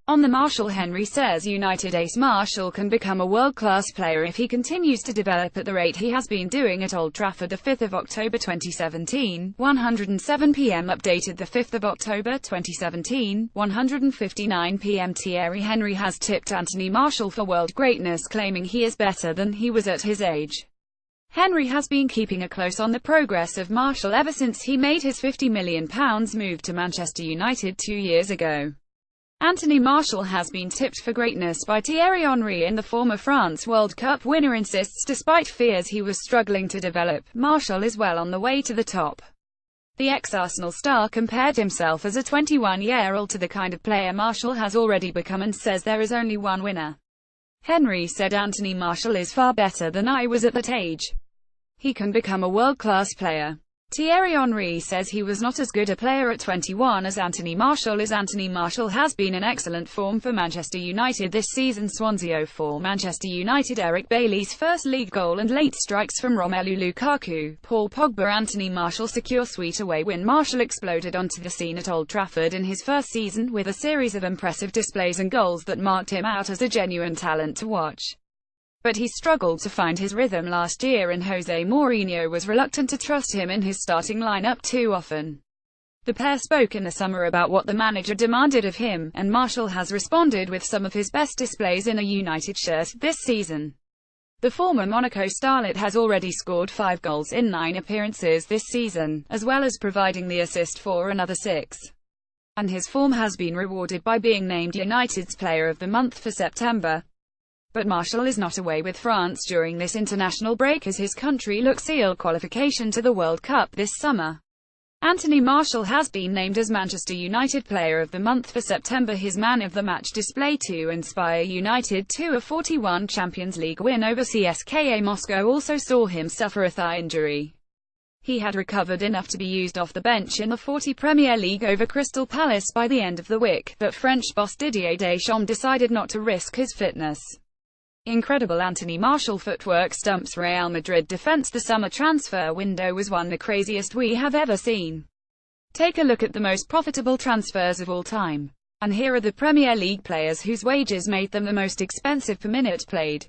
On the Martial, Henry says United ace Martial can become a world-class player if he continues to develop at the rate he has been doing at Old Trafford. 5 October 2017, 107 p.m. Updated 5 October 2017, 1:59 p.m. Thierry Henry has tipped Anthony Martial for world greatness, claiming he is better than he was at his age. Henry has been keeping a close eye on the progress of Martial ever since he made his £50 million move to Manchester United 2 years ago. Anthony Martial has been tipped for greatness by Thierry Henry, and the former France World Cup winner insists despite fears he was struggling to develop, Martial is well on the way to the top. The ex-Arsenal star compared himself as a 21-year-old to the kind of player Martial has already become and says there is only one winner. Henry said Anthony Martial is far better than I was at that age. He can become a world-class player. Thierry Henry says he was not as good a player at 21 as Anthony Martial is. Anthony Martial has been in excellent form for Manchester United this season. Swansea 0-4 Manchester United. Eric Bailly's first league goal and late strikes from Romelu Lukaku, Paul Pogba. Anthony Martial secure sweet away win. Martial exploded onto the scene at Old Trafford in his first season with a series of impressive displays and goals that marked him out as a genuine talent to watch. But he struggled to find his rhythm last year, and Jose Mourinho was reluctant to trust him in his starting lineup too often. The pair spoke in the summer about what the manager demanded of him, and Martial has responded with some of his best displays in a United shirt this season. The former Monaco starlet has already scored 5 goals in 9 appearances this season, as well as providing the assist for another 6. And his form has been rewarded by being named United's Player of the Month for September. But Martial is not away with France during this international break as his country looks to seal qualification to the World Cup this summer. Anthony Martial has been named as Manchester United Player of the Month for September. His man of the match display to inspire United to a 41 Champions League win over CSKA Moscow also saw him suffer a thigh injury. He had recovered enough to be used off the bench in the 40 Premier League over Crystal Palace by the end of the week, but French boss Didier Deschamps decided not to risk his fitness. Incredible Anthony Martial footwork stumps Real Madrid defense. The summer transfer window was one the craziest we have ever seen. Take a look at the most profitable transfers of all time. And here are the Premier League players whose wages made them the most expensive per minute played.